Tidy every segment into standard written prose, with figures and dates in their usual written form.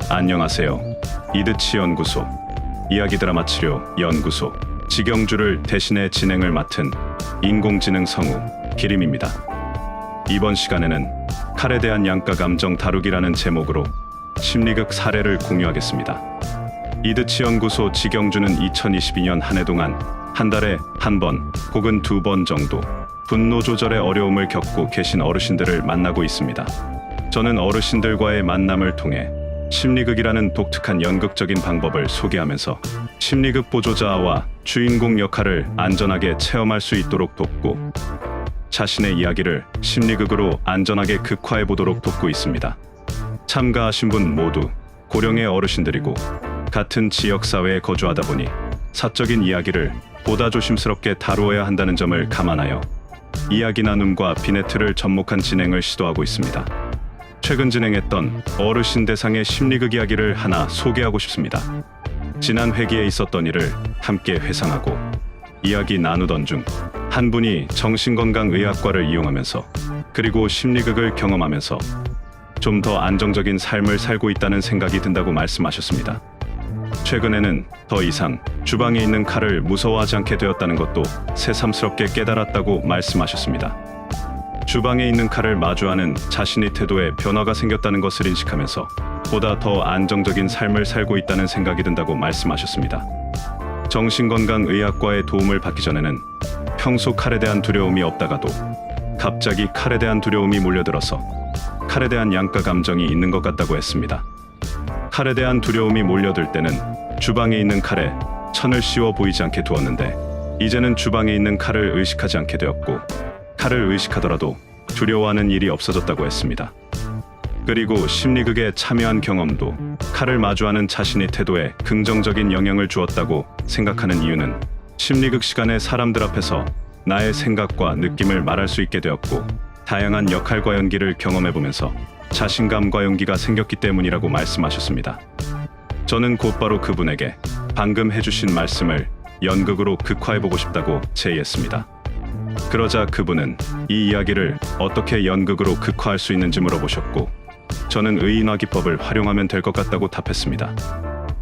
안녕하세요. 이드치 연구소 이야기 드라마 치료 연구소 직영주를 대신해 진행을 맡은 인공지능 성우 기림입니다. 이번 시간에는 칼에 대한 양가 감정 다루기라는 제목으로 심리극 사례를 공유하겠습니다. 이드치 연구소 직영주는 2022년 한 해 동안 한 달에 한 번 혹은 두 번 정도 분노 조절에 어려움을 겪고 계신 어르신들을 만나고 있습니다. 저는 어르신들과의 만남을 통해 심리극이라는 독특한 연극적인 방법을 소개하면서 심리극 보조자와 주인공 역할을 안전하게 체험할 수 있도록 돕고 자신의 이야기를 심리극으로 안전하게 극화해 보도록 돕고 있습니다. 참가하신 분 모두 고령의 어르신들이고 같은 지역사회에 거주하다 보니 사적인 이야기를 보다 조심스럽게 다루어야 한다는 점을 감안하여 이야기 나눔과 비네트를 접목한 진행을 시도하고 있습니다. 최근 진행했던 어르신 대상의 심리극 이야기를 하나 소개하고 싶습니다. 지난 회기에 있었던 일을 함께 회상하고 이야기 나누던 중 한 분이 정신건강의학과를 이용하면서 그리고 심리극을 경험하면서 좀 더 안정적인 삶을 살고 있다는 생각이 든다고 말씀하셨습니다. 최근에는 더 이상 주방에 있는 칼을 무서워하지 않게 되었다는 것도 새삼스럽게 깨달았다고 말씀하셨습니다. 주방에 있는 칼을 마주하는 자신의 태도에 변화가 생겼다는 것을 인식하면서 보다 더 안정적인 삶을 살고 있다는 생각이 든다고 말씀하셨습니다. 정신건강의학과의 도움을 받기 전에는 평소 칼에 대한 두려움이 없다가도 갑자기 칼에 대한 두려움이 몰려들어서 칼에 대한 양가 감정이 있는 것 같다고 했습니다. 칼에 대한 두려움이 몰려들 때는 주방에 있는 칼에 천을 씌워 보이지 않게 두었는데 이제는 주방에 있는 칼을 의식하지 않게 되었고 칼을 의식하더라도 두려워하는 일이 없어졌다고 했습니다. 그리고 심리극에 참여한 경험도 칼을 마주하는 자신의 태도에 긍정적인 영향을 주었다고 생각하는 이유는 심리극 시간에 사람들 앞에서 나의 생각과 느낌을 말할 수 있게 되었고 다양한 역할과 연기를 경험해보면서 자신감과 용기가 생겼기 때문이라고 말씀하셨습니다. 저는 곧바로 그분에게 방금 해주신 말씀을 연극으로 극화해보고 싶다고 제의했습니다. 그러자 그분은 이 이야기를 어떻게 연극으로 극화할 수 있는지 물어보셨고 저는 의인화 기법을 활용하면 될 것 같다고 답했습니다.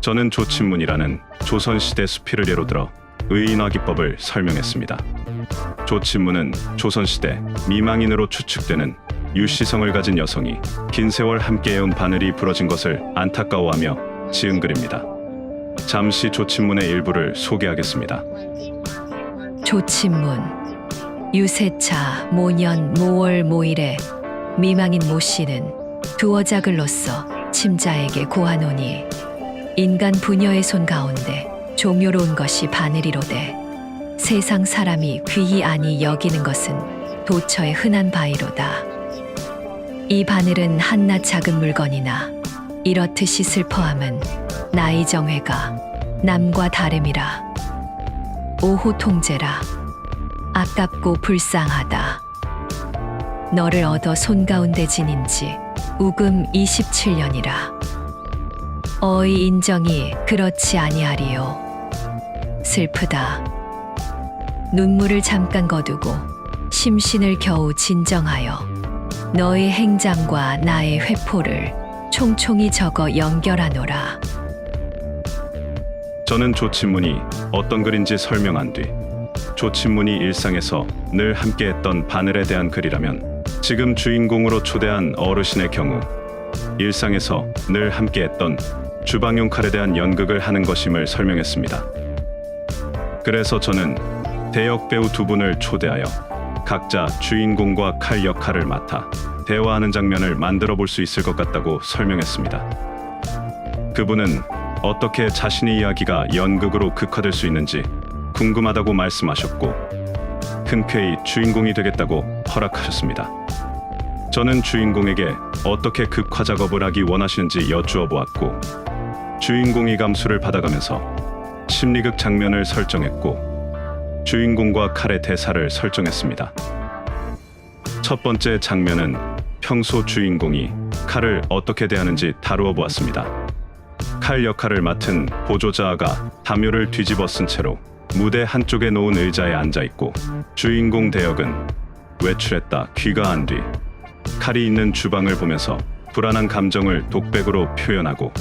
저는 조친문이라는 조선시대 수필을 예로 들어 의인화 기법을 설명했습니다. 조친문은 조선시대 미망인으로 추측되는 유시성을 가진 여성이 긴 세월 함께 해온 바늘이 부러진 것을 안타까워하며 지은 글입니다. 잠시 조친문의 일부를 소개하겠습니다. 조친문 유세차 모년 모월 모일에 미망인 모씨는 두어작을로써 침자에게 고하노니 인간 부녀의 손 가운데 종요로운 것이 바늘이로되 세상 사람이 귀히 아니 여기는 것은 도처의 흔한 바이로다. 이 바늘은 한낱 작은 물건이나 이렇듯이 슬퍼함은 나의 정회가 남과 다름이라. 오호 통제라 아깝고 불쌍하다. 너를 얻어 손 가운데 지닌지 우금 27년이라. 어이 인정이 그렇지 아니하리요. 슬프다. 눈물을 잠깐 거두고 심신을 겨우 진정하여 너의 행장과 나의 회포를 총총히 적어 연결하노라. 저는 조친문이 어떤 글인지 설명한 뒤 조친문이 일상에서 늘 함께했던 바늘에 대한 글이라면 지금 주인공으로 초대한 어르신의 경우 일상에서 늘 함께했던 주방용 칼에 대한 연극을 하는 것임을 설명했습니다. 그래서 저는 대역 배우 두 분을 초대하여 각자 주인공과 칼 역할을 맡아 대화하는 장면을 만들어 볼 수 있을 것 같다고 설명했습니다. 그분은 어떻게 자신의 이야기가 연극으로 극화될 수 있는지 궁금하다고 말씀하셨고 흔쾌히 주인공이 되겠다고 허락하셨습니다. 저는 주인공에게 어떻게 극화 작업을 하기 원하시는지 여쭈어 보았고 주인공이 감수를 받아가면서 심리극 장면을 설정했고 주인공과 칼의 대사를 설정했습니다. 첫 번째 장면은 평소 주인공이 칼을 어떻게 대하는지 다루어 보았습니다. 칼 역할을 맡은 보조자가 담요를 뒤집어 쓴 채로 무대 한쪽에 놓은 의자에 앉아있고 주인공 대역은 외출했다 귀가한 뒤 칼이 있는 주방을 보면서 불안한 감정을 독백으로 표현하고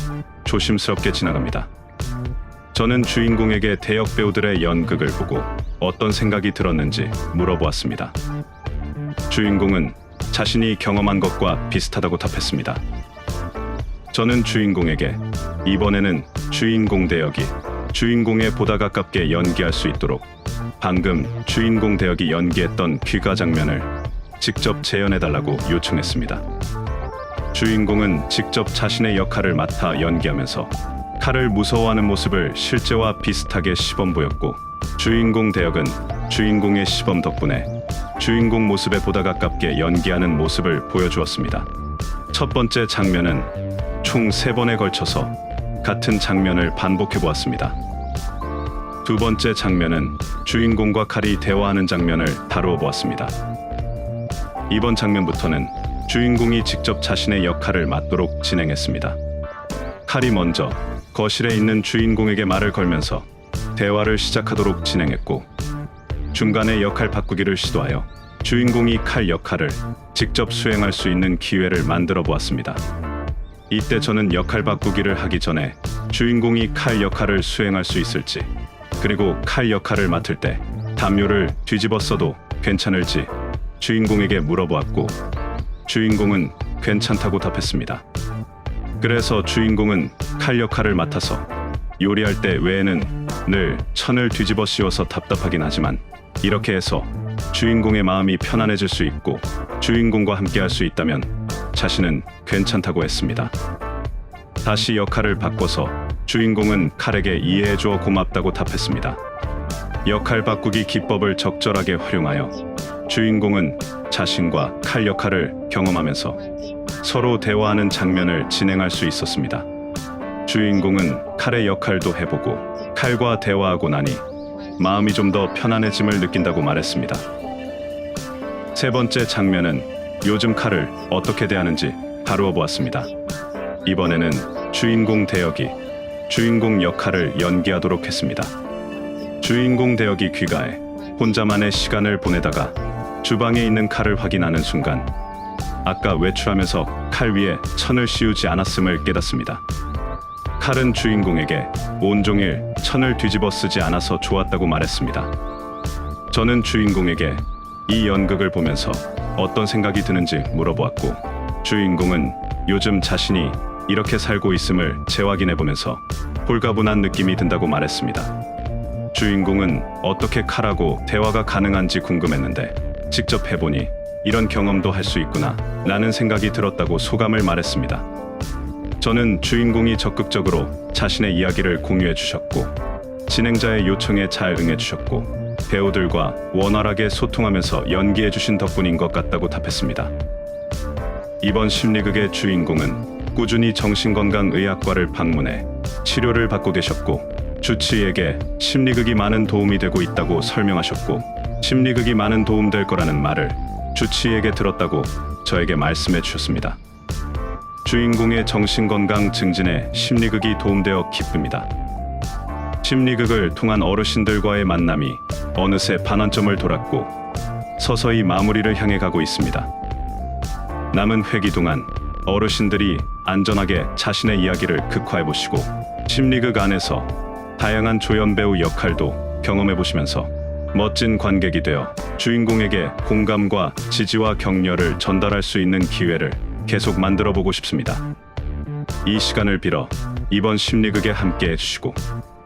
조심스럽게 지나갑니다. 저는 주인공에게 대역 배우들의 연극을 보고 어떤 생각이 들었는지 물어보았습니다. 주인공은 자신이 경험한 것과 비슷하다고 답했습니다. 저는 주인공에게 이번에는 주인공 대역이 주인공에 보다 가깝게 연기할 수 있도록 방금 주인공 대역이 연기했던 귀가 장면을 직접 재현해달라고 요청했습니다. 주인공은 직접 자신의 역할을 맡아 연기하면서 칼을 무서워하는 모습을 실제와 비슷하게 시범 보였고, 주인공 대역은 주인공의 시범 덕분에 주인공 모습에 보다 가깝게 연기하는 모습을 보여주었습니다. 첫 번째 장면은 총 3번에 걸쳐서 같은 장면을 반복해 보았습니다. 두 번째 장면은 주인공과 칼이 대화하는 장면을 다루어 보았습니다. 이번 장면부터는 주인공이 직접 자신의 역할을 맡도록 진행했습니다. 칼이 먼저 거실에 있는 주인공에게 말을 걸면서 대화를 시작하도록 진행했고, 중간에 역할 바꾸기를 시도하여 주인공이 칼 역할을 직접 수행할 수 있는 기회를 만들어 보았습니다. 이때 저는 역할 바꾸기를 하기 전에 주인공이 칼 역할을 수행할 수 있을지, 그리고 칼 역할을 맡을 때 담요를 뒤집어 써도 괜찮을지 주인공에게 물어보았고, 주인공은 괜찮다고 답했습니다. 그래서 주인공은 칼 역할을 맡아서 요리할 때 외에는 늘 천을 뒤집어 씌워서 답답하긴 하지만 이렇게 해서 주인공의 마음이 편안해질 수 있고 주인공과 함께 할 수 있다면 자신은 괜찮다고 했습니다. 다시 역할을 바꿔서 주인공은 칼에게 이해해줘 고맙다고 답했습니다. 역할 바꾸기 기법을 적절하게 활용하여 주인공은 자신과 칼 역할을 경험하면서 서로 대화하는 장면을 진행할 수 있었습니다. 주인공은 칼의 역할도 해보고 칼과 대화하고 나니 마음이 좀 더 편안해짐을 느낀다고 말했습니다. 세 번째 장면은 요즘 칼을 어떻게 대하는지 다루어 보았습니다. 이번에는 주인공 대역이 주인공 역할을 연기하도록 했습니다. 주인공 대역이 귀가해 혼자만의 시간을 보내다가 주방에 있는 칼을 확인하는 순간 아까 외출하면서 칼 위에 천을 씌우지 않았음을 깨닫습니다. 칼은 주인공에게 온종일 천을 뒤집어 쓰지 않아서 좋았다고 말했습니다. 저는 주인공에게 이 연극을 보면서 어떤 생각이 드는지 물어보았고, 주인공은 요즘 자신이 이렇게 살고 있음을 재확인해 보면서 홀가분한 느낌이 든다고 말했습니다. 주인공은 어떻게 칼하고 대화가 가능한지 궁금했는데 직접 해보니 이런 경험도 할 수 있구나 라는 생각이 들었다고 소감을 말했습니다. 저는 주인공이 적극적으로 자신의 이야기를 공유해 주셨고, 진행자의 요청에 잘 응해 주셨고, 배우들과 원활하게 소통하면서 연기해 주신 덕분인 것 같다고 답했습니다. 이번 심리극의 주인공은 꾸준히 정신건강의학과를 방문해 치료를 받고 계셨고, 주치의에게 심리극이 많은 도움이 되고 있다고 설명하셨고, 심리극이 많은 도움 될 거라는 말을 주치의에게 들었다고 저에게 말씀해 주셨습니다. 주인공의 정신건강 증진에 심리극이 도움되어 기쁩니다. 심리극을 통한 어르신들과의 만남이 어느새 반환점을 돌았고 서서히 마무리를 향해 가고 있습니다. 남은 회기 동안 어르신들이 안전하게 자신의 이야기를 극화해보시고 심리극 안에서 다양한 조연 배우 역할도 경험해보시면서 멋진 관객이 되어 주인공에게 공감과 지지와 격려를 전달할 수 있는 기회를 계속 만들어보고 싶습니다. 이 시간을 빌어 이번 심리극에 함께 해주시고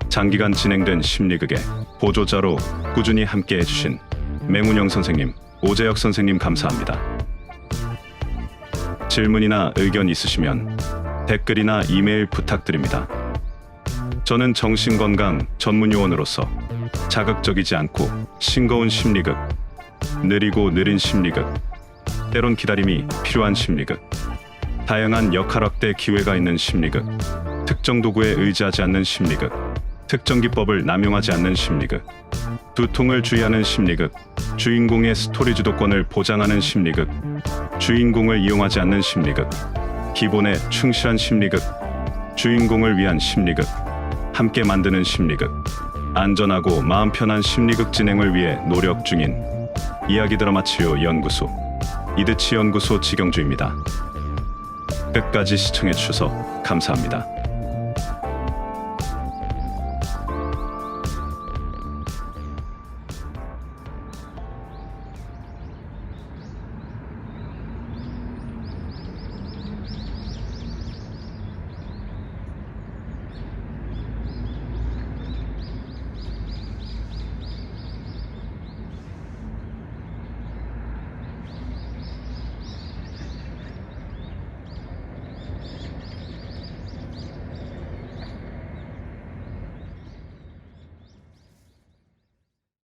장기간 진행된 심리극에 보조자로 꾸준히 함께 해주신 맹운영 선생님, 오재혁 선생님 감사합니다. 질문이나 의견 있으시면 댓글이나 이메일 부탁드립니다. 저는 정신건강 전문요원으로서 자극적이지 않고 싱거운 심리극, 느리고 느린 심리극, 때론 기다림이 필요한 심리극, 다양한 역할 확대 기회가 있는 심리극, 특정 도구에 의지하지 않는 심리극, 특정 기법을 남용하지 않는 심리극, 두통을 주의하는 심리극, 주인공의 스토리 주도권을 보장하는 심리극, 주인공을 이용하지 않는 심리극, 기본에 충실한 심리극, 주인공을 위한 심리극, 함께 만드는 심리극, 안전하고 마음 편한 심리극 진행을 위해 노력 중인 이야기 드라마 치료 연구소 이드치 연구소 지경주입니다. 끝까지 시청해 주셔서 감사합니다.